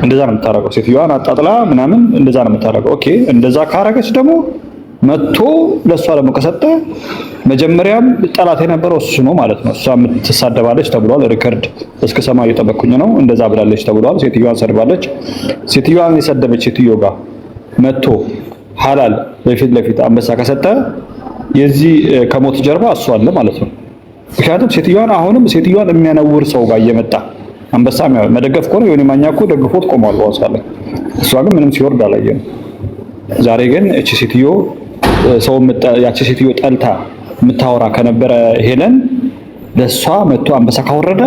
እንደዛ ነው የምታረገው። ሴትዮዋን አጣጥላ ምናምን እንደዛ ነው የምታረገው። ኦኬ እንደዛ ካረገች ደግሞ መጥቶ ለሷ ደግሞ ከሰጠ መጀመሪያም ጠላት የነበረው እሱ ነው ማለት ነው። እሷ የምትሳደባለች ተብሏል። ሪከርድ እስከ ሰማይ እየጠበቅኩኝ ነው። እንደዛ ብላለች ተብሏል። ሴትዮዋን ሰድባለች። ሴትዮዋን የሰደበች ሴትዮ ጋር መጥቶ ሐላል በፊት ለፊት አንበሳ ከሰጠ የዚህ ከሞት ጀርባ እሱ አለ ማለት ነው። ምክንያቱም ሴትዮዋን አሁንም ሴትዮዋን የሚያነውር ሰው ጋር እየመጣ አንበሳ መደገፍ ከሆነ የሆነ ማኛ እኮ ደግፎት ቆሟል ዋሳለ። እሷ ግን ምንም ሲወርድ አላየንም። ዛሬ ግን እቺ ሴትዮ ሰው ያቺ ሴትዮ ጠልታ የምታወራ ከነበረ ሄለን ለሷ መጥቶ አንበሳ ካወረደ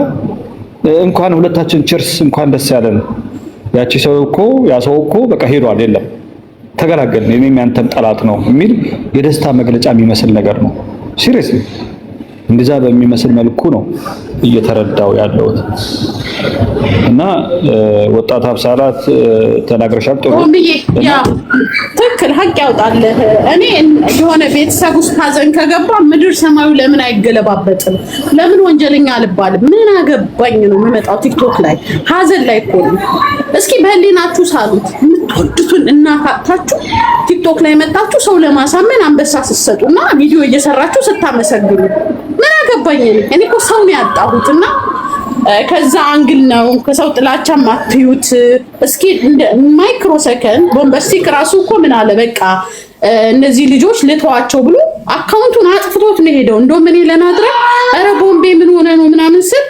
እንኳን ሁለታችን ቸርስ እንኳን ደስ ያለን። ያቺ ሰው እኮ ያ ሰው እኮ በቃ ሄዷል፣ የለም ተገላገልን፣ እኔም ያንተም ጠላት ነው የሚል የደስታ መግለጫ የሚመስል ነገር ነው። ሲሪየስሊ እንደዛ በሚመስል መልኩ ነው እየተረዳው ያለውት እና ወጣት አብሳላት ተናግረሻል። ጥሩ ያ ትክክል ሀቅ ያውጣልህ። እኔ የሆነ ቤተሰብ ውስጥ ሀዘን ከገባ ምድር ሰማዩ ለምን አይገለባበጥም? ለምን ወንጀለኛ አልባልም? ምን አገባኝ ነው የምመጣው ቲክቶክ ላይ ሀዘን ላይ እኮ ነው። እስኪ በህሊናችሁ ሳሉት የምትወዱትን እናታችሁ ቲክቶክ ላይ መጣችሁ ሰው ለማሳመን አንበሳ ስትሰጡና ቪዲዮ እየሰራችሁ ስታመሰግኑ ምን አገባኝ? እኔ እኮ ሰው ነው ያጣሁትና ከዛ አንግል ነው ከሰው ጥላቻ ማትዩት። እስኪ ማይክሮ ሰከንድ ቦምበስቲክ ራሱ እኮ ምን አለ በቃ እነዚህ ልጆች ልተዋቸው ብሎ አካውንቱን አጥፍቶት ነው ሄደው። እንደውም እኔ ለናድራ አረ ቦምቤ ምን ሆነ ነው ምናምን ስል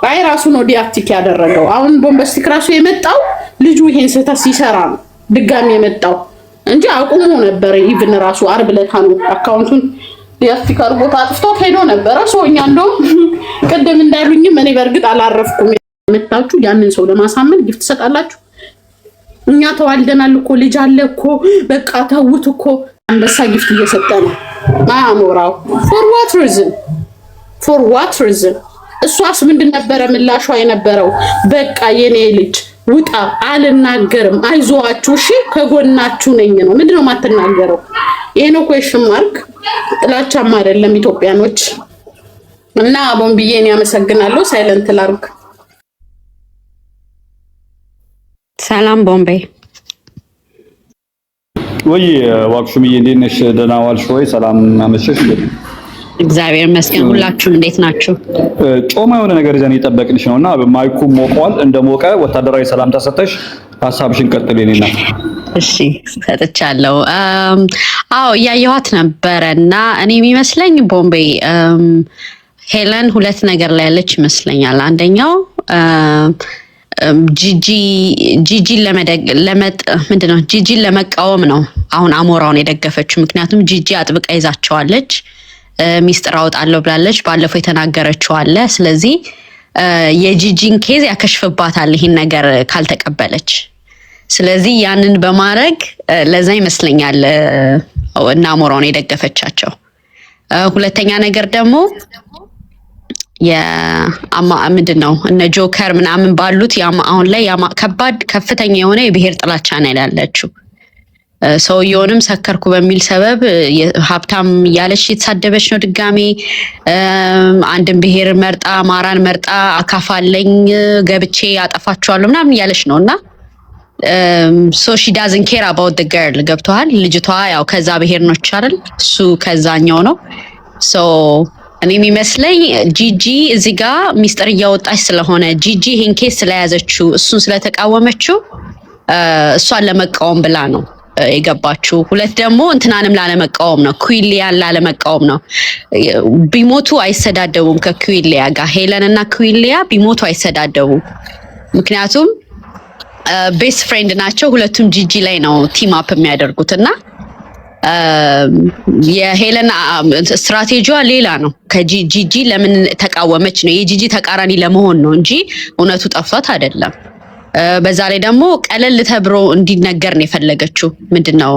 አይ ራሱ ነው ዲአክቲክ ያደረገው። አሁን ቦምበስቲክ ራሱ የመጣው ልጁ ይሄን ስህተት ሲሰራ ነው ድጋሚ የመጣው እንጂ አቁሞ ነበር። ኢቭን ራሱ አርብ ለታ ነው አካውንቱን ዲአክቲክ አድርጎት አጥፍቶት ሄዶ ነበር። እኛ እንደውም ቀደም እንዳሉኝም እኔ በእርግጥ አላረፍኩም። መጣችሁ ያንን ሰው ለማሳመን ጊፍት ሰጣላችሁ። እኛ ተዋልደናል እኮ ልጅ አለ እኮ በቃ ተውት እኮ አንበሳ ጊፍት እየሰጠ ነው ማሞራው። for what reason እሷስ ምንድን ነበረ ምላሿ የነበረው? በቃ የኔ ልጅ ውጣ አልናገርም፣ አይዟችሁ እሺ ከጎናችሁ ነኝ ነው። ምንድነው ማትናገረው? ይሄ ነው ኩዌሽን ማርክ። ጥላቻም አይደለም ኢትዮጵያኖች። እና ቦምብዬን ያመሰግናለሁ። ሳይለንት ላርግ። ሰላም ቦምቤ። ወይ ዋክሹምዬ እንዴት ነሽ? ደህና ዋልሽ ወይ? ሰላም አመሸሽ? እግዚአብሔር ይመስገን። ሁላችሁም እንዴት ናችሁ? ጮማ የሆነ ነገር ይዘን እየጠበቅንሽ ነውና ማይኩ ሞቋል። እንደሞቀ ወታደራዊ ሰላምታ ሰጥተሽ ሐሳብሽን ቀጥል የኔና። እሺ ሰጥቻለሁ። አዎ እያየኋት ነበረና እኔ የሚመስለኝ ቦምቤ ሄለን ሁለት ነገር ላይ ያለች ይመስለኛል። አንደኛው ጂጂን ለመቃወም ነው አሁን አሞራውን የደገፈችው። ምክንያቱም ጂጂ አጥብቃ ይዛቸዋለች፣ ሚስጥር አውጣለሁ ብላለች። ባለፈው የተናገረችው አለ። ስለዚህ የጂጂን ኬዝ ያከሽፍባታል ይሄን ነገር ካልተቀበለች። ስለዚህ ያንን በማድረግ ለዛ ይመስለኛል እና አሞራውን የደገፈቻቸው። ሁለተኛ ነገር ደግሞ ምንድነው እነ ጆከር ምናምን ባሉት አሁን ላይ ከባድ ከፍተኛ የሆነ የብሔር ጥላቻ ነው ያለችው። ሰውየውንም ሰከርኩ በሚል ሰበብ ሀብታም ያለች የተሳደበች ነው ድጋሜ። አንድን ብሔር መርጣ አማራን መርጣ አካፋለኝ ገብቼ አጠፋቸዋለሁ ምናምን ያለች ነውና so she doesn't care about the girl። ገብቷል? ልጅቷ ያው ከዛ ብሔር ነው አይደል? እሱ ከዛኛው ነው። so እኔ የሚመስለኝ ጂጂ እዚህ ጋር ሚስጥር እያወጣች ስለሆነ ጂጂ ይሄን ኬስ ስለያዘችው እሱን ስለተቃወመችው እሷን ለመቃወም ብላ ነው የገባችው። ሁለት ደግሞ እንትናንም ላለመቃወም ነው፣ ኩዊሊያን ላለመቃወም ነው። ቢሞቱ አይሰዳደቡም ከኩዊሊያ ጋር። ሄለን እና ኩዊሊያ ቢሞቱ አይሰዳደቡም። ምክንያቱም ቤስት ፍሬንድ ናቸው። ሁለቱም ጂጂ ላይ ነው ቲም አፕ የሚያደርጉትና የሄለን ስትራቴጂዋ ሌላ ነው። ከጂጂ ለምን ተቃወመች ነው፣ የጂጂ ተቃራኒ ለመሆን ነው እንጂ እውነቱ ጠፍቷት አይደለም። በዛ ላይ ደግሞ ቀለል ተብሮ እንዲነገር ነው የፈለገችው። ምንድነው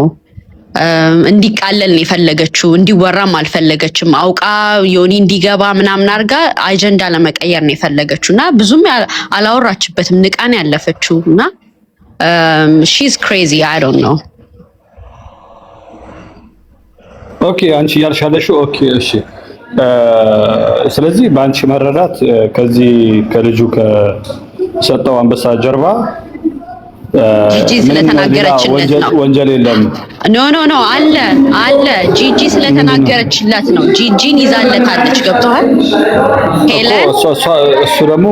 እንዲቃለል ነው የፈለገችው፣ እንዲወራም አልፈለገችም። አውቃ ዮኒ እንዲገባ ምናምን አድርጋ አጀንዳ ለመቀየር ነው የፈለገችውና ብዙም አላወራችበትም፣ ንቃን ያለፈችውና she's crazy I don't know። ኦኬ አንቺ ያልሻለሽው ኦኬ እሺ። ስለዚህ በአንቺ መረዳት ከዚህ ከልጁ ከሰጠው አንበሳ ጀርባ ጂጂ ስለተናገረችለት ነው። ወንጀል የለም። ኖ አለ ጂጂ ስለተናገረችለት ነው። ጂጂን ይዛለታለች። ገብቶሃል ሄለን? እሱ ደግሞ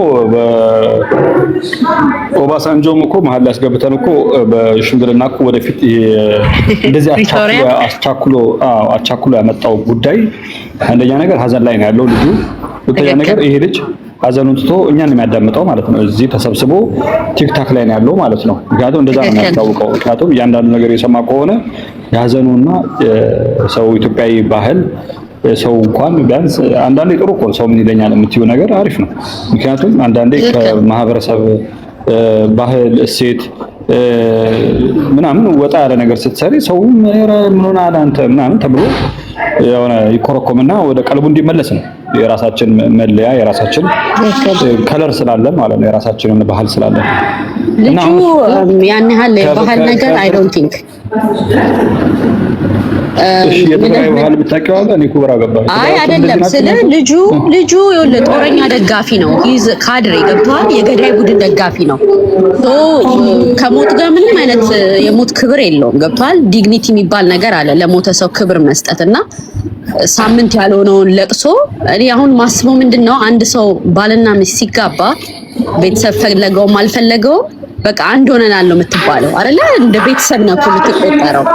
ኦባሳንጆም እኮ መሀል ላይ ያስገብተን እኮ በሽምግልና እኮ ወደፊት እንደዚህ አቻኩሎ ያመጣው ጉዳይ አንደኛ ነገር ሀዘን ላይ ነው ያለው ልጁ። ሁለተኛ ነገር ይሄ ልጅ ሀዘኑን ትቶ እኛን የሚያዳምጠው ማለት ነው። እዚህ ተሰብስቦ ቲክታክ ላይ ነው ያለው ማለት ነው። ምክንያቱም እንደዛ ነው የሚያስታውቀው። ምክንያቱም እያንዳንዱ ነገር የሰማ ከሆነ የሀዘኑና ሰው ኢትዮጵያዊ ባህል ሰው እንኳን ቢያንስ አንዳንዴ ጥሩ እኮ ሰው ምን ይለኛል የምትይው ነገር አሪፍ ነው። ምክንያቱም አንዳንዴ ከማህበረሰብ ባህል እሴት ምናምን ወጣ ያለ ነገር ስትሰሪ ሰው ምን ሆነ አንተ ምናምን ተብሎ የሆነ ይኮረኮምና ወደ ቀልቡ እንዲመለስ ነው። የራሳችን መለያ የራሳችን ከለር ስላለን ማለት ነው። የራሳችን ባህል ስላለን ልጁ ያን ያህል ባህል ነገር አይ ዶንት ቲንክ የትግራይ ባህል ብታውቂዋለህ? እኔ ኩብራ ገባኝ። አይ አይደለም ስለ ልጁ ጦረኛ ደጋፊ ነው። ሂዝ ካድሬ ገብቷል። የገዳይ ቡድን ደጋፊ ነው። ከሞት ጋር ምንም አይነት የሞት ክብር የለውም። ገብቷል። ዲግኒቲ የሚባል ነገር አለ። ለሞተ ሰው ክብር መስጠትና ሳምንት ያልሆነውን ለቅሶ እኔ አሁን ማስበው ምንድነው አንድ ሰው ባልና ሚስት ሲጋባ ቤተሰብ ፈለገውም አልፈለገውም በቃ አንድ ሆነናል ነው የምትባለው አይደለ? እንደ ቤተሰብ ነው የምትቆጠረው።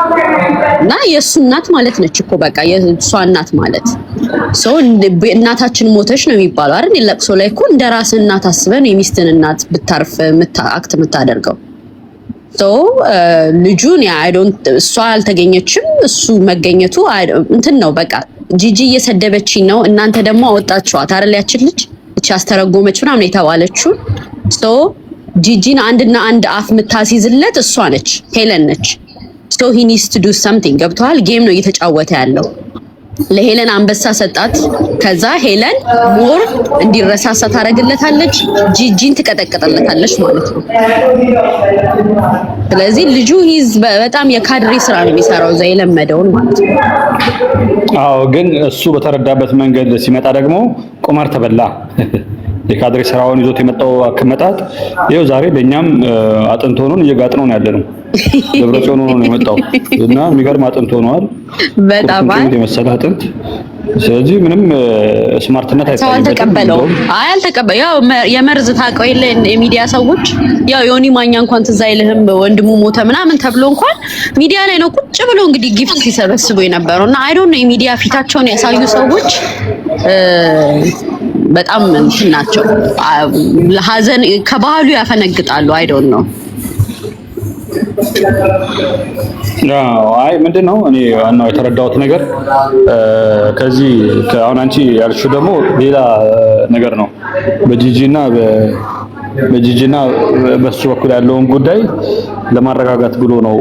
እና የእሱ እናት ማለት ነች እኮ በቃ የእሷ እናት ማለት እናታችን ሞተች ነው የሚባለው አይደል? ለቅሶ ላይ እኮ እንደ ራስ እናት አስበን የሚስትን እናት ብታርፍ አክት የምታደርገው ልጁን እሷ አልተገኘችም። እሱ መገኘቱ እንትን ነው በቃ ጂጂ እየሰደበችኝ ነው። እናንተ ደግሞ አወጣችኋት አይደል? ያችን ልጅ እቺ አስተረጎመች ምናምን የተባለችው ጂጂን አንድና አንድ አፍ የምታስይዝለት እሷ ነች፣ ሄለን ነች። he needs to do something ገብቷል። ጌም ነው እየተጫወተ ያለው። ለሄለን አንበሳ ሰጣት። ከዛ ሄለን ሞር እንዲረሳሳ ታደርግለታለች፣ ጂጂን ትቀጠቅጥለታለች ማለት ነው። ስለዚህ ልጁ በጣም የካድሬ ስራ ነው የሚሰራው እዛ የለመደውን ማለት ነው። አዎ ግን እሱ በተረዳበት መንገድ ሲመጣ ደግሞ ቁማር ተበላ። የካድሬ ስራውን ይዞት የመጣው አከመጣጥ ይኸው ዛሬ ለኛም አጥንት ሆኖን እየጋጥነው ነው ያለነው። ደብረጽዮን ሆኖ ነው የመጣው እና የሚገርም አጥንት ሆኗል። በጣም የመሰለ አጥንት። ስለዚህ ምንም ስማርትነት አይታይም። አልተቀበለው ያው የመርዝ ታውቀው የለ የሚዲያ ሰዎች ያው ዮኒ ማኛ እንኳን ትዝ አይልህም ወንድሙ ሞተ ምናምን ተብሎ እንኳን ሚዲያ ላይ ነው ቁጭ ብሎ እንግዲህ ጊፍት ሲሰበስቡ የነበረውና አይ ዶንት ኖ የሚዲያ ፊታቸውን ያሳዩ ሰዎች በጣም እንትን ናቸው። ሀዘን ከባህሉ ያፈነግጣሉ። አይ ዶንት ኖ አይ ምንድነው እኔ ዋናው የተረዳሁት ነገር ከዚህ አሁን አንቺ ያልሽው ደግሞ ሌላ ነገር ነው። በጂጂና በሱ በኩል ያለውን ጉዳይ ለማረጋጋት ብሎ ነው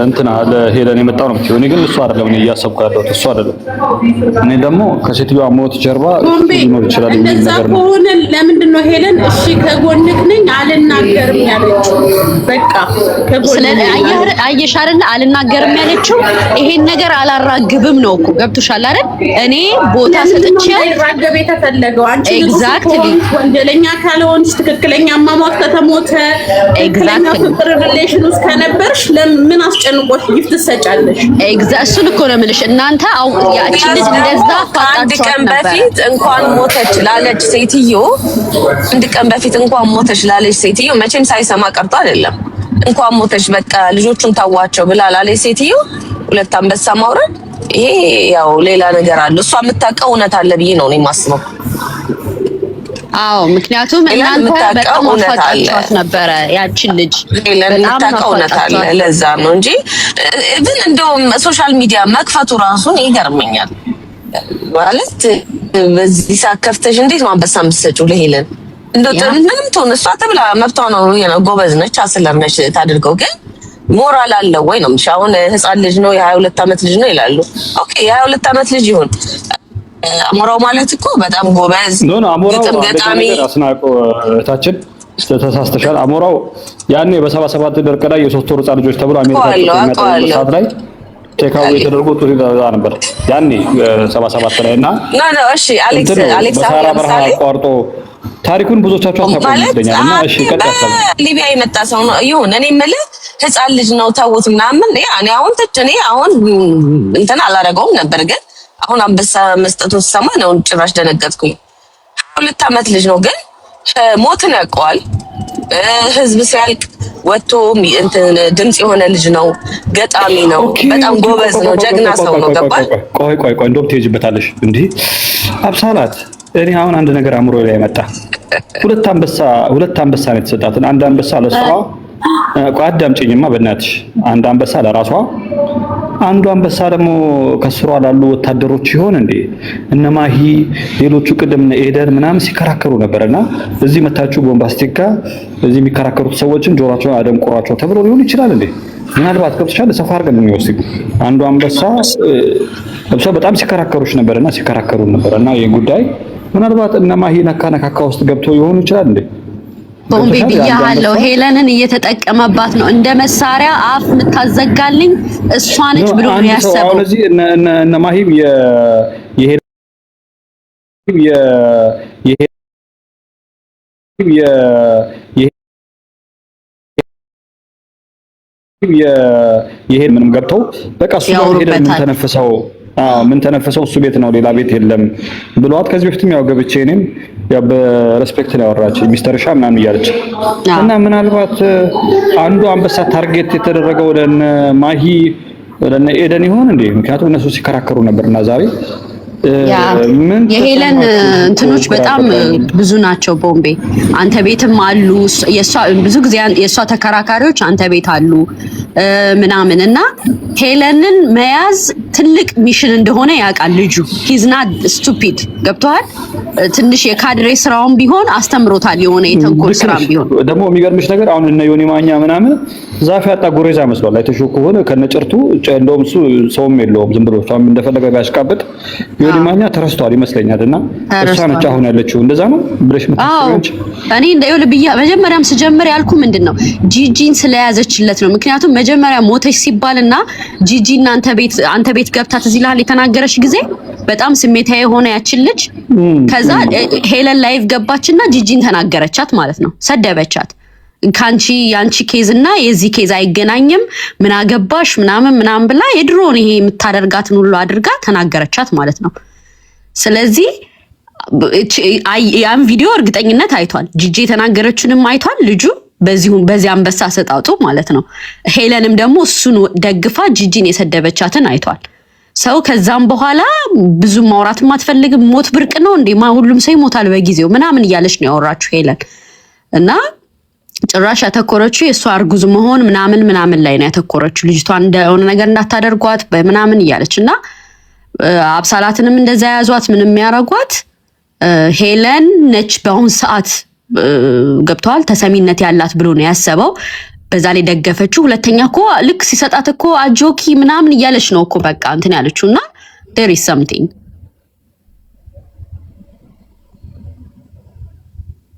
እንትና ለሄለን የመጣው ነው። እኔ ግን እሱ አይደለም እኔ እያሰብኩ ያለሁት እሱ አይደለም። እኔ ደግሞ ከሴትዮዋ ሞት ጀርባ ሊኖር ይችላል የሚል ነገር ነው። ሆነ ለምንድን ነው ሄለን እሺ ከጎንክ ነኝ አልናገርም ያለችው? በቃ አየሽ አይደል አልናገርም ያለችው ይሄን ነገር አላራግብም ነው እኮ ገብቶሻል አይደል? እኔ ቦታ ሰጥቼ አይራገብ የተፈለገው አንቺ ኤግዛክትሊ ወንጀለኛ ካልሆንሽ ትክክለኛ አሟሟት ከተሞተ ኤግዛክትሊ ፍቅር ሪሌሽን ውስጥ ከነበርሽ ለምን አስጨንቆሽ ጊፍት ትሰጫለሽ? እሱን እኮ ነው የምልሽ። እናንተ ያቺ ልጅ እንደዛ አንድ ቀን በፊት እንኳን ሞተች ላለች ሴትዮ መቼም ሳይሰማ ቀርቶ አይደለም። እንኳን ሞተች በቃ ልጆቹን ታዋቸው ብላ ላለች ሴትዮ ሁለት አንበሳ ማውረድ ይሄ ያው ሌላ ነገር አለ። እሷ የምታውቀው እውነት አለ ብዬ ነው የማስበው። አዎ ምክንያቱም እናንተ በጣም አፋጣጫት ነበረ ያችን ልጅ በጣም እውነት አለ። ለዛ ነው እንጂ ግን እንደውም ሶሻል ሚዲያ መክፈቱ ራሱን ይገርመኛል። ማለት በዚህ ሳከፍተሽ እንዴት አንበሳ የምትሰጪው ለሄለን? እንደው ምንም ትሆን እሷ ተብላ መብቷ ነው። ጎበዝ ነች፣ አስለምነሽ ታድርገው። ግን ሞራል አለው ወይ ነው? አሁን ህፃን ልጅ ነው የ22 ዓመት ልጅ ነው ይላሉ። ኦኬ የ22 ዓመት ልጅ ይሁን አሞራው ማለት እኮ በጣም ጎበዝ ግጥም ገጣሚ አስናቆ እታችን ተሳስተሻል። አሞራው ያኔ በ77 ደርቅ ላይ የሶስት ወር ህፃን ልጆች ተብሎ አሜሪካ ሰዓት ላይ ቴካው የተደረጉ ጥሪ ነበር ያኔ 77 ላይ እና እሺ አሌክስ ለምሳሌ አቋርጦ ታሪኩን ብዙዎቻችሁ አታውቁም ይመስለኛል። እና እሺ ቀጥታ ሊቢያ የመጣ ሰው ነው ይሁን እኔ የምልህ ህፃን ልጅ ነው ተውት ምናምን እኔ አሁን እንትን አላረገውም ነበር ግን አሁን አንበሳ መስጠቱ ሰማ ነው ጭራሽ ደነገጥኩኝ። 2 ዓመት ልጅ ነው ግን ሞትን ያውቀዋል። ህዝብ ሲያልቅ ወጥቶ እንትን ድምጽ የሆነ ልጅ ነው። ገጣሚ ነው። በጣም ጎበዝ ነው። ጀግና ሰው ነው። ገባል። ቆይ እንደውም ትሄጂበታለሽ እንዴ አብሳላት። እኔ አሁን አንድ ነገር አእምሮ ላይ መጣ። 2 አንበሳ ነው የተሰጣት። አንድ አንበሳ ለሷ አዳምጪኝማ በእናትሽ። አንድ አንበሳ ለራሷ፣ አንዱ አንበሳ ደግሞ ከስሯ ላሉ ወታደሮች ይሆን እንዴ? እነማሂ ሌሎቹ ቅድም ኤደን ምናምን ሲከራከሩ ነበርና እዚህ መታችሁ ቦምባስቲካ እዚህ የሚከራከሩት ሰዎችን ጆሮአቸውን አደንቆሯቸው ተብሎ ሊሆን ይችላል እንዴ? ምናልባት ገብተሻል። ሰፋ አድርገን ነው የሚወስዱ። አንዱ አንበሳ በጣም ሲከራከሩሽ ነበርና ነበርና ይሄ ጉዳይ ምናልባት እነማሂ ነካካ ውስጥ ገብተው ይሆን ይችላል እንዴ? ቦምቤ ብያለሁ። ሄለንን እየተጠቀመባት ነው እንደ መሳሪያ። አፍ የምታዘጋልኝ እሷ ነች ብሎ ነው ያሰበው። ስለዚህ እነ ማሂብ ይሄ ምንም ገብተው በቃ እሱ ጋር ሄደን ምን ተነፈሰው እሱ ቤት ነው ሌላ ቤት የለም ብሏት ከዚህ በፊትም ያው ገብቼ እኔም ያው በሬስፔክት ነው ያወራችኝ ሚስተር ሻ ምናምን እያለች እና ምናልባት አንዱ አንበሳ ታርጌት የተደረገው ለነ ማሂ ለነ ኤደን ይሆን እንዴ? ምክንያቱም እነሱ ሲከራከሩ ነበርና ዛሬ የሄለን እንትኖች በጣም ብዙ ናቸው። ቦምቤ አንተ ቤትም አሉ። የሷ ብዙ ጊዜ የሷ ተከራካሪዎች አንተ ቤት አሉ ምናምን እና ሄለንን መያዝ ትልቅ ሚሽን እንደሆነ ያውቃል ልጁ። ሂዝ ናት ስቱፒድ ገብቷል። ትንሽ የካድሬ ስራውን ቢሆን አስተምሮታል። የሆነ የተንኮል ስራም ቢሆን ደግሞ የሚገርምሽ ነገር አሁን እነ ዮኒ ማኛ ምናምን ዛፍ ያጣ ጎሬዛ መስሏል። አይተሽው ከሆነ ከነጭርቱ እንደውም እሱ ሰውም የለውም ዝም ብሎ እሷም እንደፈለገ ቢያስቃብጥ ዮኒ ማኛ ተረስቷል ይመስለኛልና እሷ ነች አሁን ያለችው። እንደዛ ነው ብለሽ ምትስሪዎች? እኔ እንደው ልብያ መጀመሪያም ስጀምር ያልኩ ምንድነው ጂጂን ስለያዘችለት ነው። ምክንያቱም መጀመሪያ ሞተች ሲባልና ጂጂና አንተ ቤት ገብታ ትዝ ይልሃል የተናገረች ጊዜ በጣም ስሜታዊ የሆነ ያችን ልጅ ከዛ ሄለን ላይቭ ገባችና ጂጂን ተናገረቻት ማለት ነው። ሰደበቻት። ያንቺ ኬዝ እና የዚህ ኬዝ አይገናኝም ምን አገባሽ ምናምን ብላ የድሮን ይሄ የምታደርጋትን ሁሉ አድርጋ ተናገረቻት ማለት ነው። ስለዚህ ያን ቪዲዮ እርግጠኝነት አይቷል። ጂጂ የተናገረችውንም አይቷል ልጁ በዚህ አንበሳ ሰጣጡ ማለት ነው። ሄለንም ደግሞ እሱን ደግፋ ጂጂን የሰደበቻትን አይቷል። ሰው ከዛም በኋላ ብዙ ማውራትም አትፈልግም። ሞት ብርቅ ነው እንዴ? ሁሉም ሰው ይሞታል በጊዜው ምናምን እያለች ነው ያወራችሁ ሄለን እና ጭራሽ ያተኮረችው የእሷ እርጉዝ መሆን ምናምን ላይ ነው ያተኮረችው። ልጅቷን እንደሆነ ነገር እንዳታደርጓት በምናምን እያለች እና አብሳላትንም እንደዛ ያዟት ምንም የሚያረጓት ሄለን ነች በአሁን ሰዓት ገብቷል ተሰሚነት ያላት ብሎ ነው ያሰበው። በዛ ላይ ደገፈችው። ሁለተኛ እኮ ልክ ሲሰጣት እኮ አጆኪ ምናምን እያለች ነው እኮ በቃ እንትን ያለችውና there is something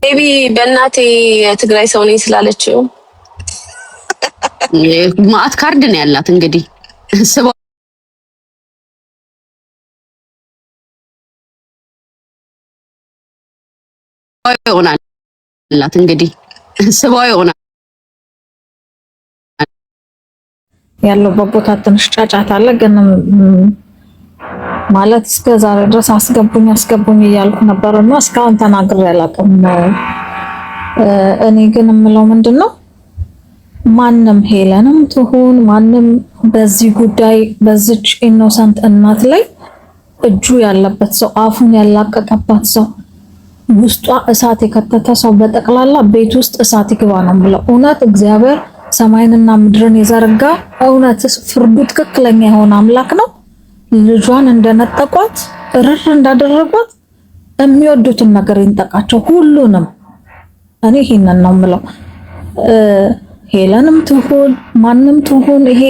ቤቢ በእናቴ የትግራይ ሰው ነኝ ስላለችው ማአት ካርድ ነው ያላት እንግዲህ ስባ ይሆናል ያላት እንግዲህ ስባው ይሆናል ያለበት ቦታ ትንሽ ጫጫታ አለ። ግን ማለት እስከ ዛሬ ድረስ አስገቡኝ እያልኩ ነበርና እስካሁን ተናግሬ አላውቅም። እኔ ግን የምለው ምንድነው ማንም ሄለንም ትሁን ማንም በዚህ ጉዳይ በዚች ኢኖሰንት እናት ላይ እጁ ያለበት ሰው አፉን ያላቀቀባት ሰው ውስጧ እሳት የከተተ ሰው በጠቅላላ ቤት ውስጥ እሳት ይግባ ነው የምለው። እውነት እግዚአብሔር ሰማይንና ምድርን የዘረጋ እውነት ፍርዱ ትክክለኛ የሆነ አምላክ ነው። ልጇን እንደነጠቋት እርር እንዳደረጓት የሚወዱትን ነገር ይንጠቃቸው ሁሉንም። እኔ ይሄንን ነው የምለው። ሄለንም ትሁን ማንም ትሁን ይሄ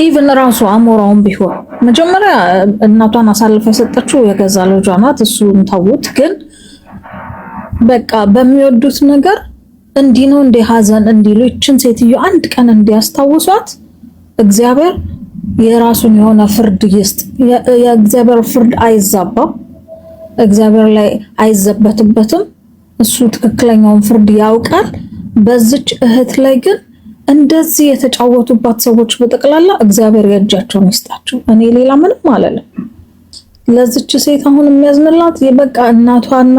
ኢቭን ራሱ አሞራውን ቢሆን መጀመሪያ እናቷን አሳልፈ የሰጠችው የገዛ ልጇ ናት። እሱን ተውት። ግን በቃ በሚወዱት ነገር እንዲህ ነው እንደ ሀዘን እንዲሉ ይችን ሴትዮ አንድ ቀን እንዲያስታውሷት እግዚአብሔር የራሱን የሆነ ፍርድ ይስጥ። የእግዚአብሔር ፍርድ አይዛባም፣ እግዚአብሔር ላይ አይዘበትበትም። እሱ ትክክለኛውን ፍርድ ያውቃል። በዚች እህት ላይ ግን እንደዚህ የተጫወቱባት ሰዎች በጠቅላላ እግዚአብሔር የእጃቸውን ይስጣቸው። እኔ ሌላ ምንም አላለም። ለዚች ሴት አሁን የሚያዝንላት የበቃ እናቷና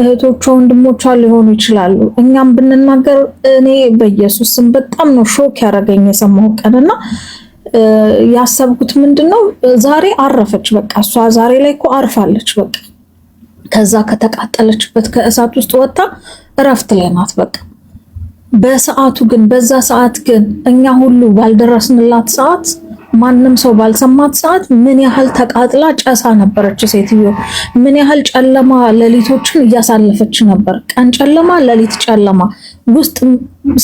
እህቶቿ ወንድሞቿ ሊሆኑ ይችላሉ። እኛም ብንናገር እኔ በኢየሱስ ስም በጣም ነው ሾክ ያደረገኝ የሰማው ቀንና ያሰብኩት ምንድነው ዛሬ አረፈች። በቃ እሷ ዛሬ ላይ እኮ አርፋለች። በቃ ከዛ ከተቃጠለችበት ከእሳት ውስጥ ወጣ እረፍት ላይ ናት። በቃ በሰዓቱ ግን በዛ ሰዓት ግን እኛ ሁሉ ባልደረስንላት ሰዓት ማንም ሰው ባልሰማት ሰዓት ምን ያህል ተቃጥላ ጨሳ ነበረች ሴትዮ። ምን ያህል ጨለማ ሌሊቶችን እያሳለፈች ነበር። ቀን ጨለማ፣ ሌሊት ጨለማ ውስጥ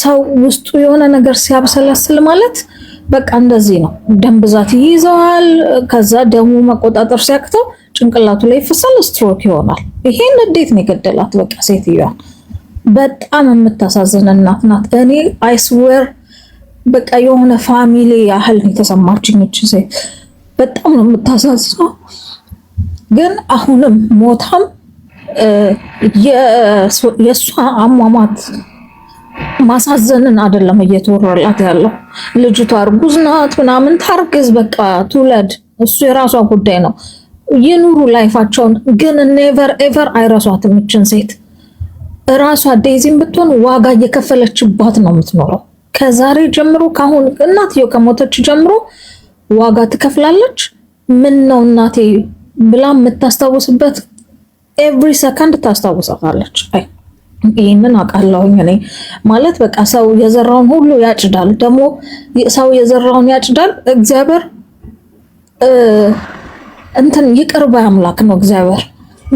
ሰው ውስጡ የሆነ ነገር ሲያብሰለስል ማለት በቃ እንደዚህ ነው። ደም ብዛት ይይዘዋል። ከዛ ደሙ መቆጣጠር ሲያቅተው ጭንቅላቱ ላይ ይፈሳል፣ ስትሮክ ይሆናል። ይሄን እንዴት ነው የገደላት? በቃ ሴትዮዋ በጣም የምታሳዝን እናት ናት። እኔ አይስዌር በቃ የሆነ ፋሚሊ ያህል ነው የተሰማችኝ። እቺ ሴት በጣም ነው የምታሳዝነው። ግን አሁንም ሞታም የእሷ አሟሟት ማሳዘንን አይደለም እየተወራላት ያለው። ልጅቷ እርጉዝ ናት ምናምን ታርግዝ፣ በቃ ትውለድ፣ እሱ የራሷ ጉዳይ ነው። ይኑሩ ላይፋቸውን። ግን ኔቨር ኤቨር አይረሷትም እችን ሴት። እራሷ ዴዚም ብትሆን ዋጋ እየከፈለችባት ነው የምትኖረው። ከዛሬ ጀምሮ ካሁን እናትየው ከሞተች ጀምሮ ዋጋ ትከፍላለች። ምን ነው እናቴ ብላ የምታስታውስበት ኤቭሪ ሰከንድ ታስታውሳታለች። ይህንን አውቃለሁኝ እኔ ማለት በቃ ሰው የዘራውን ሁሉ ያጭዳል። ደግሞ ሰው የዘራውን ያጭዳል። እግዚአብሔር እንትን ይቅር ባይ አምላክ ነው። እግዚአብሔር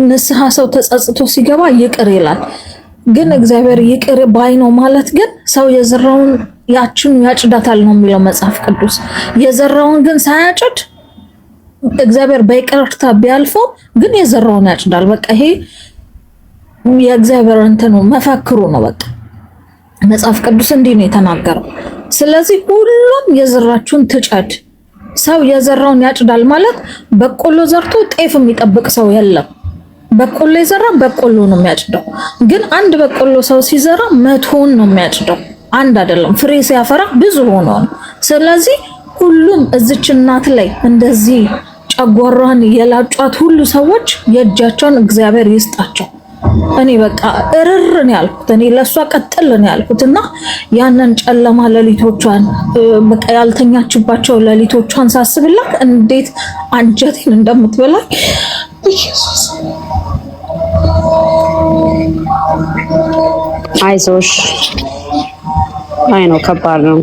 ንስሐ ሰው ተጸጽቶ ሲገባ ይቅር ይላል። ግን እግዚአብሔር ይቅር ባይ ነው ማለት ግን ሰው የዘራውን ያችን ያጭዳታል ነው የሚለው መጽሐፍ ቅዱስ። የዘራውን ግን ሳያጭድ እግዚአብሔር በይቅርታ ቢያልፈው ግን የዘራውን ያጭዳል። በቃ ይሄ የእግዚአብሔር እንትን ነው፣ መፈክሩ ነው። በቃ መጽሐፍ ቅዱስ እንዲህ ነው የተናገረው። ስለዚህ ሁሉም የዘራችሁን ትጨድ። ሰው የዘራውን ያጭዳል ማለት በቆሎ ዘርቶ ጤፍ የሚጠብቅ ሰው የለም። በቆሎ የዘራ በቆሎ ነው የሚያጭደው። ግን አንድ በቆሎ ሰው ሲዘራ 100ን ነው የሚያጭደው፣ አንድ አይደለም። ፍሬ ሲያፈራ ብዙ ሆኖ። ስለዚህ ሁሉም እዚች እናት ላይ እንደዚህ ጨጓራን የላጯት ሁሉ ሰዎች የእጃቸውን እግዚአብሔር ይስጣቸው። እኔ በቃ እርርን ያልኩት እኔ ለሷ ቀጥልን ያልኩትና ያንን ጨለማ ሌሊቶቿን በቃ ያልተኛችባቸው ሌሊቶቿን ሳስብላት እንዴት አንጀቴን እንደምትበላኝ ኢየሱስ። አይዞሽ። አይ ነው ከባድ ነው።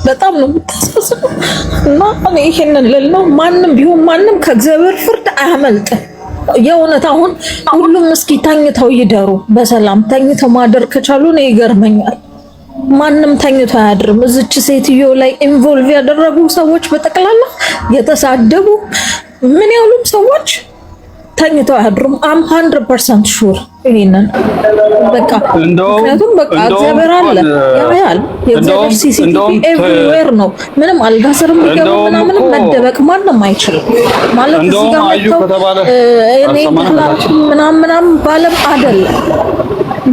በጣም ነው የምታሳዝነው። እና እኔ ይሄንን ልል ነው ማንም ቢሆን ማንም ከእግዚአብሔር ፍርድ አያመልጥም። የእውነት አሁን ሁሉም እስኪ ተኝተው ይደሩ በሰላም ተኝተው ማደር ከቻሉ ነው ይገርመኛል። ማንም ተኝቶ አያድርም። እዚች ሴትዮ ላይ ኢንቮልቭ ያደረጉ ሰዎች በጠቅላላ የተሳደቡ ምን ያሉም ሰዎች ተኝተው አያድሩም። አም 100% ሹር ይሄንን በቃ ምክንያቱም በቃ እግዚአብሔር አለ ያያል። የእግዚአብሔር ሲሲቲቪ ኤቭሪዌር ነው። ምንም አልጋ ስርም ቢገቡ ምናምን መደበቅ ማንም አይችልም ማለት እዚህ ጋር መጥተው እኔ ምናምን ባለም አይደለም።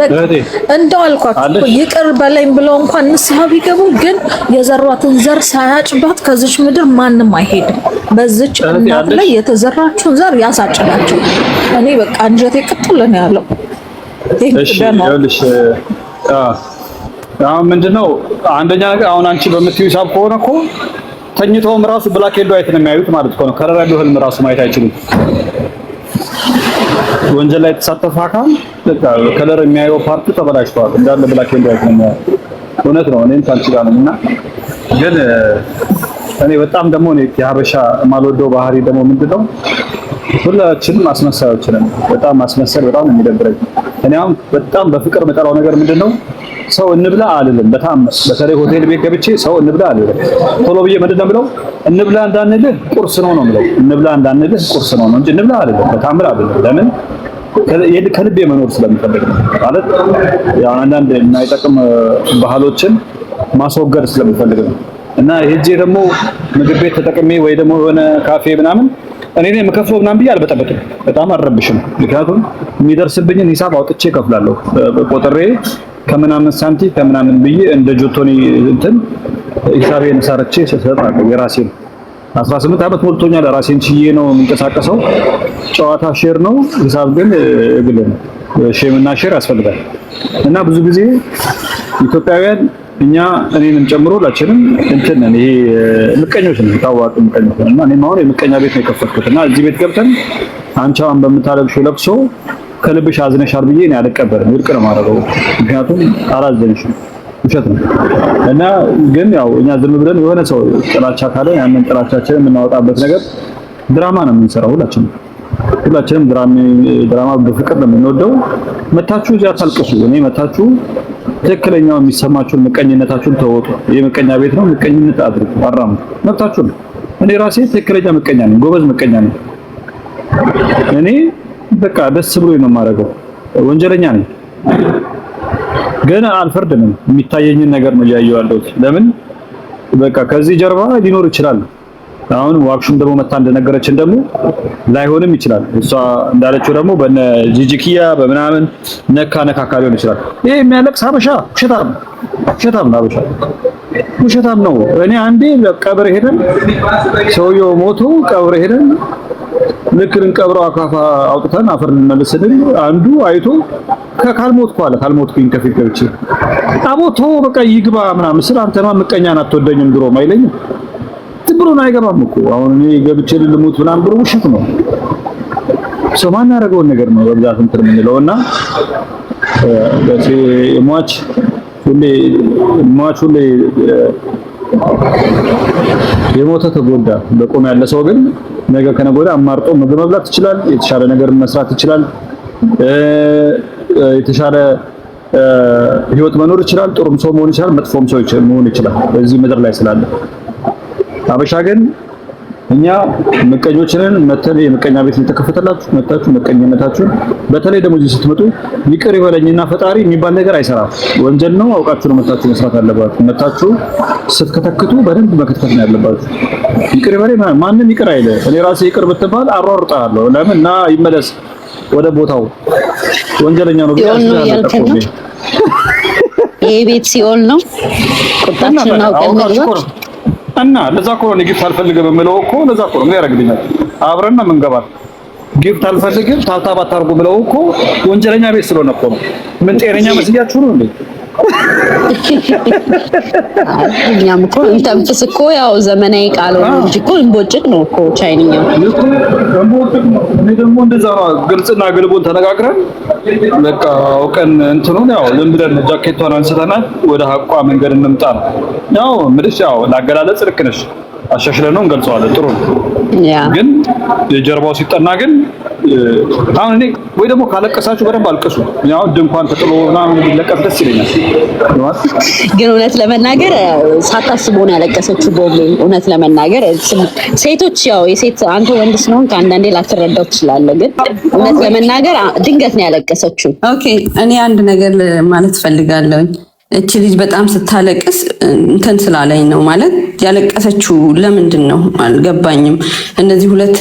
በቃ እንደው አልኳችሁ ይቅር በለኝ ብለው እንኳን ንስሐ ቢገቡ ግን የዘሯትን ዘር ሳያጭዷት ከዚች ምድር ማንም አይሄድም። በዚች እናት ላይ የተዘራችውን ዘር ያሳጭዳቸው። እኔ በቃ አንጀቴ ቅጥል ነው ያለው። እሺ ይኸውልሽ፣ አሁን ምንድነው አንደኛ ነገር አሁን አንቺ በምትይው ሂሳብ ከሆነ እኮ ተኝተውም ራሱ ብላክ ኤንድ ዋይት ነው የሚያዩት ማለት እኮ ነው። ከለር ያለው ህልም ራሱ ማየት አይችሉም። ወንጀል ላይ የተሳተፈ አካል በቃ ከለር የሚያየው ፓርቱ ተበላሽቷል። እንዳለ ብላክ ኤንድ ዋይት ነው የሚያየው። እውነት ነው። እኔም ታንቺ ጋር ነኝ እና ግን እኔ በጣም ደግሞ እኔ የሀበሻ የማልወደው ባህሪ ደግሞ ምንድነው ሁላችንም አስመሳዮች ነን። በጣም ማስመሰል በጣም የሚደብረኝ። እኔ አሁን በጣም በፍቅር መጠራው ነገር ምንድነው ሰው እንብላ አልልም። በጣም በተለይ ሆቴል ቤት ገብቼ ሰው እንብላ አልልም። ቶሎ ብዬ ምንድነው ብለው እንብላ እንዳንልህ ቁርስ ነው የምለው። እንብላ እንዳንልህ ቁርስ ነው እንጂ እንብላ አልልም። በታምር አልልም። ለምን ከልቤ መኖር ስለምፈልግ ነው። ማለት ያው አንዳንድ የማይጠቅም ባህሎችን ማስወገድ ስለምፈልግ ነው። እና ሄጄ ደግሞ ምግብ ቤት ተጠቅሜ ወይ ደግሞ የሆነ ካፌ ምናምን እኔ ነኝ የምከፍለው ምናምን ብዬ አልበጠበጥም፣ በጣም አልረብሽም። ምክንያቱም የሚደርስብኝን ሂሳብ አውጥቼ እከፍላለሁ። ቆጥሬ ከምናምን ሳንቲም ከምናምን ብዬ እንደ ጆቶኒ እንትን ሂሳቤን ሰርቼ እሰጣለሁ። የራሴን 18 ዓመት ሞልቶኛል። ራሴን ችዬ ነው የምንቀሳቀሰው። ጨዋታ ሼር ነው፣ ሂሳብ ግን ግል ነው። ሼምና ሼር ያስፈልጋል። እና ብዙ ጊዜ ኢትዮጵያውያን እኛ እኔንም ጨምሮ ሁላችንም እንትን ነን፣ ይሄ ምቀኞች ነን፣ ታዋቂ ምቀኞች ነን። እና እኔም አሁን የምቀኛ ቤት ነው የከፈትኩት እና እዚህ ቤት ገብተን አንቺ አሁን በምታለብሽው ለቅሶ ከልብሽ አዝነሻል ብዬ እኔ አልቀበልም፣ ውድቅ ነው የማደርገው። ምክንያቱም አላዘንሽም፣ ውሸት ነው። እና ግን ያው እኛ ዝም ብለን የሆነ ሰው ጥላቻ ካለ ያንን ጥላቻችንን የምናወጣበት ነገር ድራማ ነው የምንሰራው። ሁላችንም ድራማ በፍቅር ነው የምንወደው። መታችሁ እዚያ አታልቅሱ። እኔ መታችሁ ትክክለኛው የሚሰማችሁን ምቀኝነታችሁን ተወጡ። ይሄ ምቀኛ ቤት ነው፣ ምቀኝነት አድርጉ፣ አራሙ፣ መብታችሁ ነው። እኔ ራሴ ትክክለኛ ምቀኛ ነኝ፣ ጎበዝ ምቀኛ ነኝ። እኔ በቃ ደስ ብሎኝ ነው የማደርገው። ወንጀለኛ ነኝ ግን አልፈርድም። የሚታየኝን ነገር ነው እያየሁ ያለሁት። ለምን በቃ ከዚህ ጀርባ ሊኖር ይችላል። አሁን ዋክሹም ደግሞ መታ እንደነገረችን ደግሞ ላይሆንም ይችላል። እሷ እንዳለችው ደግሞ በነ ጂጂኪያ በምናምን ነካካ ሊሆን ይችላል። ይሄ የሚያለቅስ ሀበሻ ውሸታም ነው። ሀበሻ ውሸታም ነው። እኔ አንዴ ቀብር ሄደን ሰውየው ሞቶ ቀብር ሄደን ልክ ልንቀብረው አካፋ አውጥተን አፈር እንመልስልን አንዱ አይቶ ካልሞትኩ አለ። ካልሞትኩኝ ከፊት ገብቼ አቦቶ በቃ ይግባ ምናምን ስለ አንተማ ምቀኛን አትወደኝም ድሮም አይለኝም። ብሩን አይገባም እኮ አሁን እኔ ገብቼ ልሙት ምናምን ብሎ ውሸት ነው። ሰው ማን ያደረገውን ነገር ነው በብዛት እንትን የምንለውና ሟች ሁሌ የሞተ ተጎዳ። በቆም ያለ ሰው ግን ነገ ከነገ ወዲያ አማርጦ ምግብ መብላት ይችላል። የተሻለ ነገር መስራት ይችላል። የተሻለ ህይወት መኖር ይችላል። ጥሩም ሰው መሆን ይችላል። መጥፎም ሰው መሆን ይችላል በዚህ ምድር ላይ ስላለ። አበሻ ግን እኛ ምቀኞችንን መተን የምቀኛ ቤት የተከፈተላችሁ መታችሁ ምቀኝነታችሁን በተለይ ደግሞ እዚህ ስትመጡ ይቅር ይበለኝና ፈጣሪ የሚባል ነገር አይሰራም። ወንጀል ነው። አውቃችሁ ነው መታችሁ መስራት አለባችሁ። መታችሁ ስትከተክቱ በደንብ መከተከት ነው ያለባችሁ። ይቅር ይበለኝ ማንም ይቅር አይለ። እኔ ራሴ ይቅር ብትባል አሯሩጣለሁ። ለምን እና ይመለስ ወደ ቦታው ወንጀለኛ ነው ቢያንስ ይሄ ቤት ሲኦል ነው። ቁጣችን ነው ቀልመግባት እና ለዛ እኮ ነው ጊፍት አልፈልግም የምለው እኮ ለዛ እኮ ነው ያረግልኛል። አብረን ነው የምንገባው። ጊፍት አልፈልግም ታብታብ አታርጉ ብለው እኮ ወንጀለኛ ቤት ስለሆነ እኮ ነው። ምን ጤነኛ መስያችሁ ነው እንዴ? እኛም እኮ እንተንፍስ እኮ ያው ዘመናዊ ቃል ነው እንጂ እኮ እንቦጭቅ ነው እኮ ቻይንኛ እንቦጭቅ ነው። እኔ ደግሞ እንደዛ ነው ግልጽና ግልቡን ተነጋግረን በቃ አውቀን እንትኑን ያው ዝም ብለን ጃኬቷን አንስተናል ወደ ሀቋ መንገድ እንምጣ ነው። ያው ምንሽ ያው ላገላለጽ ልክ ነሽ። አሻሽለን ነው እንገልጸዋለን። ጥሩ ነው። ግን የጀርባው ሲጠና ግን አሁን እኔ ወይ ደግሞ ካለቀሳችሁ በደንብ አልቅሱ። ያው ድንኳን ተጥሎ ምናምን ቢለቀስ ደስ ይለኛል። ግን እውነት ለመናገር ሳታስበው ነው ያለቀሰችው ቦሌ። እውነት ለመናገር ሴቶች ያው የሴት አንተ ወንድ ስለሆንክ አንዳንዴ ላትረዳው ትችላለህ። ግን እውነት ለመናገር ድንገት ነው ያለቀሰችው። ኦኬ እኔ አንድ ነገር ማለት ፈልጋለሁ። እቺ ልጅ በጣም ስታለቅስ እንትን ስላለኝ ነው ማለት ያለቀሰችው ለምንድን ነው አልገባኝም። እነዚህ ሁለት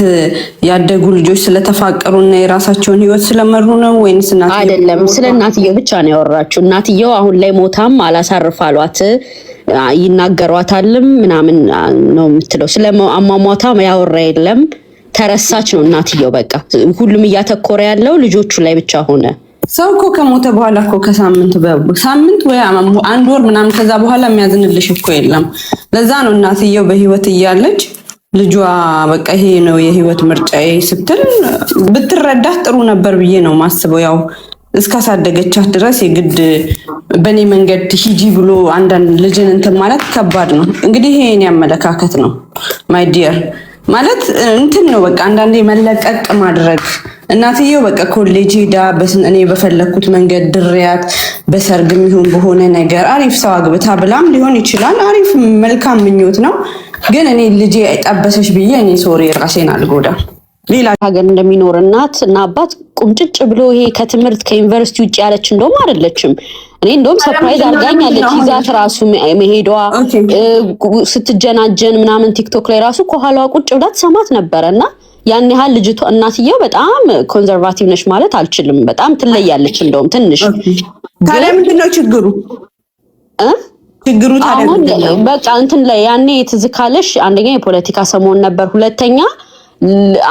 ያደጉ ልጆች ስለተፋቀሩና የራሳቸውን ህይወት ስለመሩ ነው ወይንስ እናትየው? አይደለም፣ ስለ እናትየው ብቻ ነው ያወራችው። እናትየው አሁን ላይ ሞታም አላሳርፋሏት ይናገሯታልም ምናምን ነው የምትለው። ስለ አሟሟታ ያወራ የለም። ተረሳች ነው እናትየው። በቃ ሁሉም እያተኮረ ያለው ልጆቹ ላይ ብቻ ሆነ። ሰው እኮ ከሞተ በኋላ እኮ ሳምንት ወይ አንድ ወር ምናምን ከዛ በኋላ የሚያዝንልሽ እኮ የለም። ለዛ ነው እናትየው በህይወት እያለች ልጇ በቃ ይሄ ነው የህይወት ምርጫዬ ስትል ብትረዳት ጥሩ ነበር ብዬ ነው ማስበው። ያው እስካሳደገቻት ድረስ የግድ በኔ መንገድ ሂጂ ብሎ አንዳንድ ልጅን እንትን ማለት ከባድ ነው። እንግዲህ ይሄ የኔ አመለካከት ነው ማይ ዲየር። ማለት እንትን ነው በቃ አንዳንዴ መለቀቅ ማድረግ። እናትየው በቃ ኮሌጅ ሄዳ እኔ በፈለኩት መንገድ ድሪያት በሰርግም ይሁን በሆነ ነገር አሪፍ ሰው አግብታ ብላም ሊሆን ይችላል። አሪፍ መልካም ምኞት ነው። ግን እኔ ልጄ አይጣበሰሽ ብዬ እኔ ሶሪ ራሴን አልጎዳ። ሌላ ሀገር እንደሚኖር እናት እና አባት ቁምጭጭ ብሎ ይሄ ከትምህርት ከዩኒቨርሲቲ ውጭ ያለች እንደውም አይደለችም። እኔ እንደውም ሰርፕራይዝ አድርጋኛለች። ይዛት ራሱ መሄዷ ስትጀናጀን ምናምን ቲክቶክ ላይ ራሱ ከኋላዋ ቁጭ ብላ ትሰማት ነበረና ያን ያህል ልጅቷ እናትየው በጣም ኮንሰርቫቲቭ ነሽ ማለት አልችልም። በጣም ትለያለች እንደውም ትንሽ። ታዲያ ምንድነው ችግሩ? ችግሩ ታዲያ በቃ እንትን ላይ ያኔ ትዝ ካለሽ አንደኛ የፖለቲካ ሰሞን ነበር፣ ሁለተኛ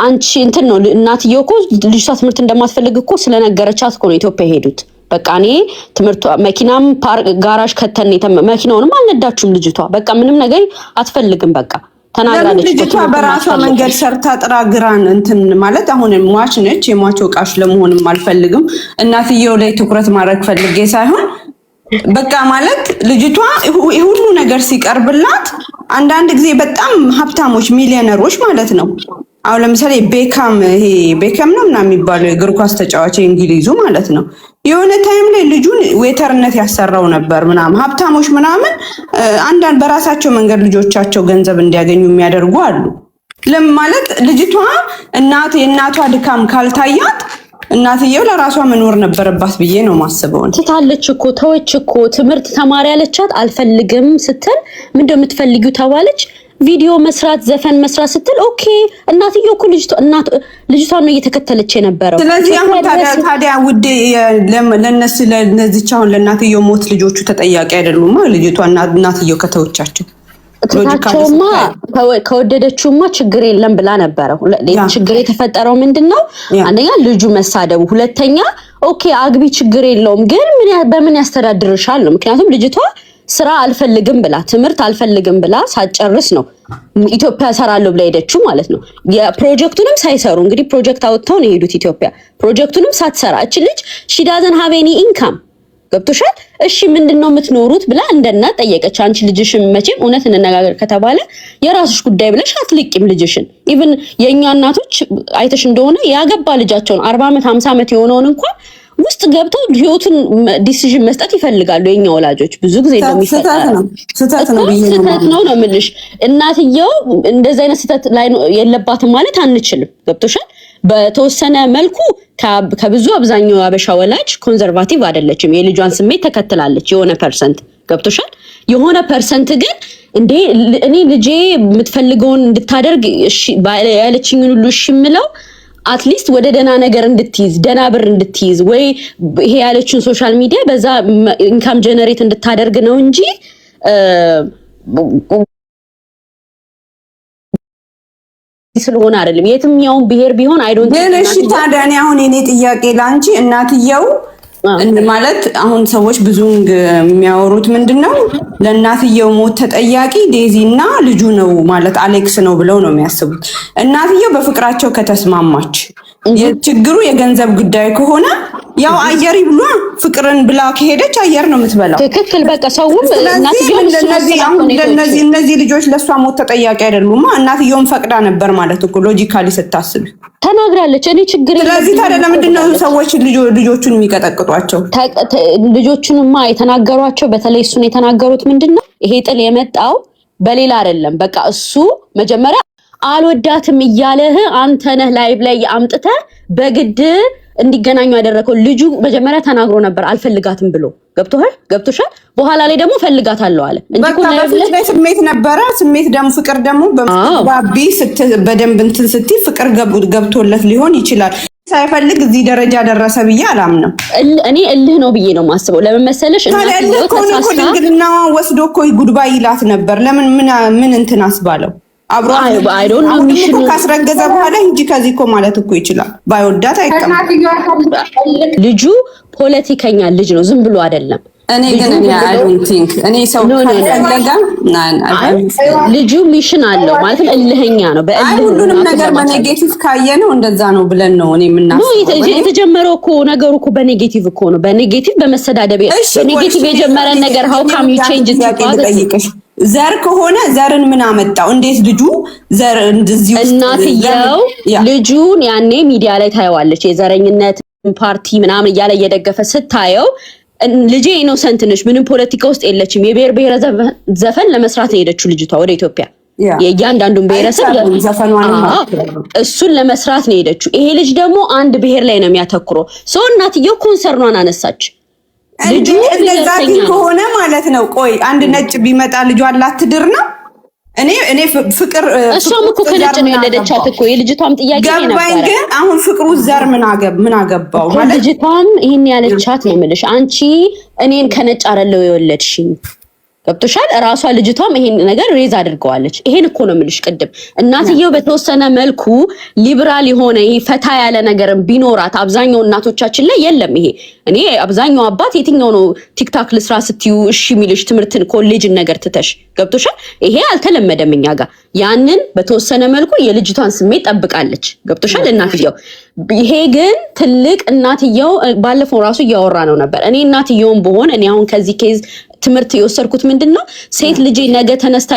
አንቺ እንትን ነው እናትየው እኮ ልጅቷ ትምህርት እንደማትፈልግ እኮ ስለነገረቻት እኮ ነው ኢትዮጵያ ሄዱት። በቃ እኔ ትምህርቷ መኪናም ፓርክ ጋራዥ ከተን መኪናውንም አልነዳችሁም ልጅቷ በቃ ምንም ነገር አትፈልግም በቃ ተናግራለች። ልጅቷ በራሷ መንገድ ሰርታ ጥራ ግራን እንትን ማለት አሁን ሟች ነች፣ የሟች ወቃሽ ለመሆንም አልፈልግም። እናትየው ላይ ትኩረት ማድረግ ፈልጌ ሳይሆን በቃ ማለት ልጅቷ ሁሉ ነገር ሲቀርብላት አንዳንድ ጊዜ በጣም ሀብታሞች ሚሊዮነሮች ማለት ነው። አሁን ለምሳሌ ቤካም ነው ምናምን የሚባለው የእግር ኳስ ተጫዋች እንግሊዙ ማለት ነው። የሆነ ታይም ላይ ልጁን ዌተርነት ያሰራው ነበር ምናምን ሀብታሞች ምናምን አንዳንድ በራሳቸው መንገድ ልጆቻቸው ገንዘብ እንዲያገኙ የሚያደርጉ አሉ። ማለት ልጅቷ የእናቷ ድካም ካልታያት እናትየው ለራሷ መኖር ነበረባት ብዬ ነው ማስበው። ትታለች እኮ ተወች እኮ ትምህርት ተማሪ ያለቻት አልፈልግም ስትል ምንድነው የምትፈልጊው ተባለች። ቪዲዮ መስራት ዘፈን መስራት ስትል ኦኬ እናትየው እኮ ልጅቷ ነው እየተከተለች የነበረው። ስለዚህ አሁን ታዲያ ውዴ ለነዚህ አሁን ለእናትየው ሞት ልጆቹ ተጠያቂ አይደሉማ። ልጅቷ እናትየው ከተወቻቸው ትታቸውማ ከወደደችውማ ችግር የለም ብላ ነበረ። ችግር የተፈጠረው ምንድነው? አንደኛ ልጁ መሳደቡ፣ ሁለተኛ ኦኬ አግቢ ችግር የለውም ግን በምን ያስተዳድርሻል ነው። ምክንያቱም ልጅቷ ስራ አልፈልግም ብላ ትምህርት አልፈልግም ብላ ሳትጨርስ ነው ኢትዮጵያ ሰራለሁ ብላ ሄደችው ማለት ነው። የፕሮጀክቱንም ሳይሰሩ እንግዲህ ፕሮጀክት አውጥተው ነው የሄዱት ኢትዮጵያ። ፕሮጀክቱንም ሳትሰራ እቺ ልጅ ሺ ዳዝንት ሃቭ ኤኒ ኢንካም ገብቶሻል። እሺ ምንድነው የምትኖሩት ብላ እንደናት ጠየቀች። አንቺ ልጅሽን መቼም እውነት እንነጋገር ከተባለ የራስሽ ጉዳይ ብለሽ አትልቂም ልጅሽን። ኢቭን የኛ እናቶች አይተሽ እንደሆነ ያገባ ልጃቸውን 40 ዓመት 50 ዓመት የሆነውን እንኳን ውስጥ ገብተው ህይወቱን ዲሲዥን መስጠት ይፈልጋሉ። የኛ ወላጆች ብዙ ጊዜ እንደሚፈጠረው ስህተት ነው ነው የምልሽ። እናትየው እንደዛ አይነት ስህተት ላይ የለባትም ማለት አንችልም። ገብቶሻል። በተወሰነ መልኩ ከብዙ አብዛኛው አበሻ ወላጅ ኮንሰርቫቲቭ አይደለችም። የልጇን ስሜት ተከትላለች የሆነ ፐርሰንት ገብቶሻል። የሆነ ፐርሰንት ግን እንዴ እኔ ልጄ የምትፈልገውን እንድታደርግ እሺ ያለችኝን ሁሉ እሺ ምለው አትሊስት ወደ ደና ነገር እንድትይዝ ደና ብር እንድትይዝ ወይ ይሄ ያለችን ሶሻል ሚዲያ በዛ ኢንካም ጀነሬት እንድታደርግ ነው እንጂ ስለሆነ አይደለም። የትኛውን ብሄር ቢሆን አይዶንት ግን እሺ ታዲያ እኔ አሁን የኔ ጥያቄ ላንቺ እናትየው ማለት አሁን ሰዎች ብዙን የሚያወሩት ምንድነው ለእናትየው ሞት ተጠያቂ ዴዚ እና ልጁ ነው ማለት አሌክስ ነው ብለው ነው የሚያስቡት። እናትየው በፍቅራቸው ከተስማማች የችግሩ የገንዘብ ጉዳይ ከሆነ ያው አየር ይብሏ ፍቅርን ብላ ከሄደች አየር ነው የምትበላው። ትክክል በቃ ሰውም እናትየው እነዚህ ልጆች ለሷ ሞት ተጠያቂ አይደሉማ። እናትየውም ፈቅዳ ነበር ማለት እኮ ሎጂካሊ ስታስብ ተናግራለች። እኔ ችግር ስለዚህ ታዲያ ለምንድነው ሰዎች ልጆቹን የሚቀጠቅጧቸው? ልጆቹንማ የተናገሯቸው በተለይ እሱን የተናገሩት ምንድነው ይሄ ጥል የመጣው በሌላ አይደለም። በቃ እሱ መጀመሪያ አልወዳትም እያለህ አንተ ነህ ላይቭ ላይ አምጥተህ በግድ እንዲገናኙ ያደረከው። ልጁ መጀመሪያ ተናግሮ ነበር አልፈልጋትም ብሎ ገብቶሻል። በኋላ ላይ ደግሞ ፈልጋታለሁ አለ እንጂ ስሜት ነበረ። ስሜት ደግሞ ፍቅር ደግሞ በባቢ በደንብ እንትን ስትይ ፍቅር ገብቶለት ሊሆን ይችላል። ሳይፈልግ እዚህ ደረጃ ደረሰ ብዬ አላምንም። እኔ እልህ ነው ብዬ ነው ማስበው። ለምን መሰለሽ እናትየው ተሳሳ ድንግልና ወስዶ እኮ ጉድባይ ይላት ነበር። ለምን ምን እንትን አስባለው አብሮ አይ ዶንት ኖ ሚሽኑ ካስረገዘ በኋላ እንጂ ከዚህ እኮ ማለት እኮ ይችላል። ባይወዳት አይቀርም። ልጁ ፖለቲከኛ ልጅ ነው፣ ዝም ብሎ አይደለም። እኔ ግን አይ ዶንት ቲንክ እኔ ሰው ካለጋ ልጁ ሚሽን አለው ማለት እልህኛ ነው። በእልህ ሁሉንም ነገር በኔጌቲቭ ካየነው እንደዛ ነው ብለን ነው እኔ የምናስበው። የተጀመረው እኮ ነገሩ እኮ በኔጌቲቭ እኮ ነው። በኔጌቲቭ በመሰዳደብ በኔጌቲቭ የጀመረ ነገር how come you change it? ዘር ከሆነ ዘርን ምን አመጣው? እንዴት ልጁ ዘር እንደዚህ እናትየው ልጁን ያኔ ሚዲያ ላይ ታየዋለች። የዘረኝነት ፓርቲ ምናምን እያለ እየደገፈ ስታየው ልጄ ኢኖሰንት ነች፣ ምንም ፖለቲካ ውስጥ የለችም። የብሔር ብሔረሰብ ዘፈን ለመስራት ነው የሄደችው ልጅቷ ወደ ኢትዮጵያ። የእያንዳንዱን ብሔረሰብ እሱን ለመስራት ነው የሄደችው። ይሄ ልጅ ደግሞ አንድ ብሔር ላይ ነው የሚያተኩረው። ሰው እናትየው ኮንሰርኗን አነሳች። ልጁ እንደዛ ከሆነ ማለት ነው ቆይ አንድ ነጭ ቢመጣ ልጇን ላትድር ነው እኔ ፍቅር እሷም እኮ ከነጭ ነው የወለደቻት እኮ የልጅቷም ጥያቄ ነበር። ግን አሁን ፍቅሩ ዘር ምን አገባው ማለት ልጅቷም ይሄን ያለቻት ነው የምልሽ። አንቺ እኔን ከነጭ አይደለው የወለድሽኝ ገብቶሻል። ራሷ ልጅቷም ይሄን ነገር ሬዝ አድርገዋለች። ይሄን እኮ ነው የምልሽ ቅድም። እናትየው በተወሰነ መልኩ ሊበራል የሆነ ይሄ ፈታ ያለ ነገርም ቢኖራት አብዛኛው እናቶቻችን ላይ የለም ይሄ። እኔ አብዛኛው አባት የትኛው ነው ቲክታክ ልስራ ስትዩ እሺ የሚልሽ ትምህርትን ኮሌጅን ነገር ትተሽ ገብቶሻል። ይሄ አልተለመደም እኛ ጋር። ያንን በተወሰነ መልኩ የልጅቷን ስሜት ጠብቃለች ገብቶሻል እናትየው። ይሄ ግን ትልቅ እናትየው ባለፈው ራሱ እያወራ ነው ነበር። እኔ እናትየውን በሆን እኔ አሁን ከዚህ ኬዝ ትምህርት የወሰድኩት ምንድነው ሴት ልጄ ነገ ተነስታ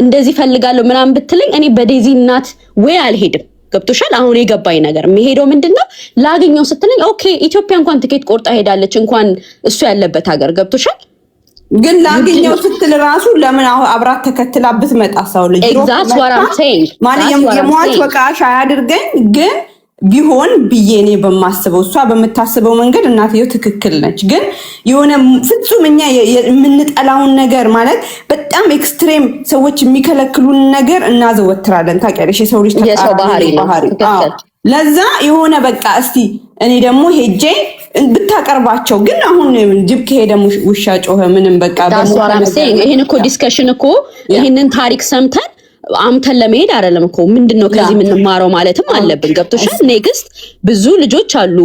እንደዚህ ፈልጋለሁ ምናምን ብትለኝ እኔ በዴዚ እናት ወይ አልሄድም ገብቶሻል። አሁን የገባኝ ነገር የሚሄደው ምንድነው ላገኘው ስትለኝ ኦኬ ኢትዮጵያ እንኳን ትኬት ቆርጣ ሄዳለች እንኳን እሱ ያለበት ሀገር ገብቶሻል። ግን ላገኘው ስትል ራሱ ለምን አብራት ተከትላ ብትመጣ ሰው ልጅ exactly what I'm saying ማለት የሟች ወቃሽ አያድርገኝ ግን ቢሆን ብዬ እኔ በማስበው እሷ በምታስበው መንገድ እናትየው ትክክል ነች። ግን የሆነ ፍጹም እኛ የምንጠላውን ነገር ማለት በጣም ኤክስትሪም ሰዎች የሚከለክሉን ነገር እናዘወትራለን። ታውቂያለሽ የሰው ልጅ ባህሪ ለዛ የሆነ በቃ እስቲ እኔ ደግሞ ሄጄ ብታቀርባቸው ግን አሁን ጅብ ከሄደ ውሻ ጮኸ ምንም በቃ ይሄን እኮ ዲስከሽን እኮ ይሄንን ታሪክ ሰምተን አምተን ለመሄድ አይደለም እኮ ምንድነው ከዚህ የምንማረው ማለትም አለብን ገብቶሻል። ኔክስት ብዙ ልጆች አሉ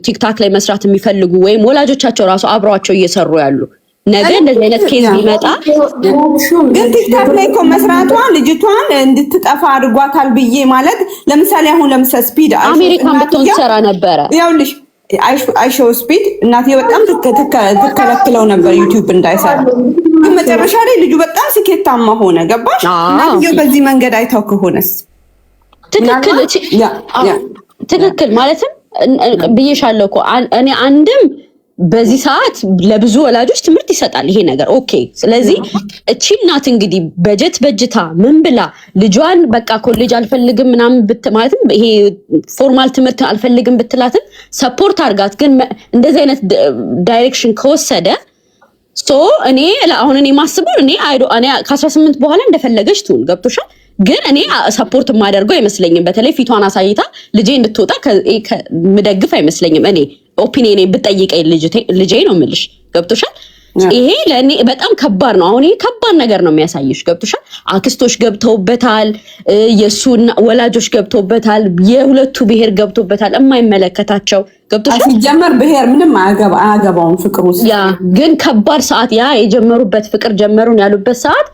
ቲክታክ ላይ መስራት የሚፈልጉ ወይም ወላጆቻቸው ራሱ አብረዋቸው እየሰሩ ያሉ ነገ እንደዚህ አይነት ኬዝ ቢመጣ ግን ቲክታክ ላይ እኮ መስራቷ ልጅቷን እንድትጠፋ አድርጓታል ብዬ ማለት ለምሳሌ ስፒድ አሜሪካን ብትሆን ትሰራ ነበረ። ያውልሽ አይሾ ስፒድ እናትዬ በጣም ትከለክለው ነበር ዩቲዩብ እንዳይሰራ። ግን መጨረሻ ላይ ልጁ በጣም ስኬታማ ሆነ። ገባሽ? እናትዬ በዚህ መንገድ አይታው ከሆነስ ትክክል ማለትም ብዬሻለሁ እኮ እኔ አንድም በዚህ ሰዓት ለብዙ ወላጆች ትምህርት ይሰጣል ይሄ ነገር ኦኬ። ስለዚህ እቺ እናት እንግዲህ በጀት በጅታ ምን ብላ ልጇን በቃ ኮሌጅ አልፈልግም ምናምን ማለትም ይሄ ፎርማል ትምህርት አልፈልግም ብትላትም ሰፖርት አድርጋት። ግን እንደዚህ አይነት ዳይሬክሽን ከወሰደ እኔ አሁን እኔ ማስበው እኔ ከ18 በኋላ እንደፈለገች ትሁን ገብቶሻል። ግን እኔ ሰፖርት የማደርገው አይመስለኝም። በተለይ ፊቷን አሳይታ ልጄ እንድትወጣ ምደግፍ አይመስለኝም። እኔ ኦፒኒየን ብጠይቀኝ ልጄ ነው የምልሽ ገብቶሻል። ይሄ ለኔ በጣም ከባድ ነው። አሁን ይሄ ከባድ ነገር ነው የሚያሳይሽ ገብቶሻል። አክስቶች ገብተውበታል፣ የሱና ወላጆች ገብተውበታል፣ የሁለቱ ብሔር ገብተውበታል የማይመለከታቸው ገብቶሻል። ሲጀመር ብሔር ምንም አያገባውም ፍቅሩ። ያ ግን ከባድ ሰዓት ያ የጀመሩበት ፍቅር ጀመሩን ያሉበት ሰዓት